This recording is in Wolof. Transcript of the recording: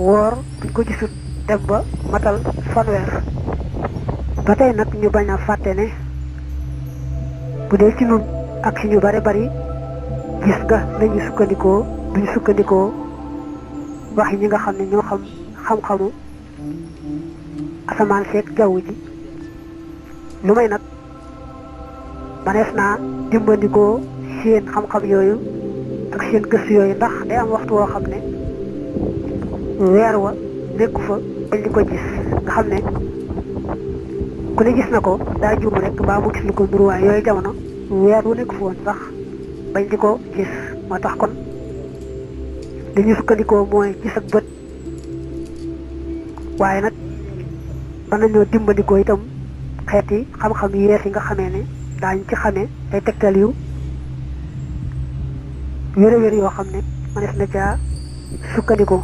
woor buñ ko gisut dem ba matal fanweer. ba tey nag ñu bañ a fàtte ne bu dee ci nun ak ci ñu bare bari gis nga lañuy sukkandikoo duñ sukkandikoo wax yi ñi nga xam ne ñoo xam xam-xamu asamaan seeg jaww ji lu may nag manees naa dimbandikoo seen xam-xam yooyu ak seen gëstu yooyu ndax day am waxtu woo xam ne weer wa nekku fa bañ di ko gis nga xam ne ku ne gis na ko daa juum rek mbaa mu gis lu ko nduruwaay yooyu jamono weer wu nekk fa woon sax bañ di ko gis moo tax kon li ñu sukkandikoo mooy gis ak bët waaye nag mën nañoo dimbandikoo itam xeeti xam-xam yees yi nga xamee ne daañu ci xamee ay tegtal yu wér-wér yoo xam ne mënees na caa sukkandikoo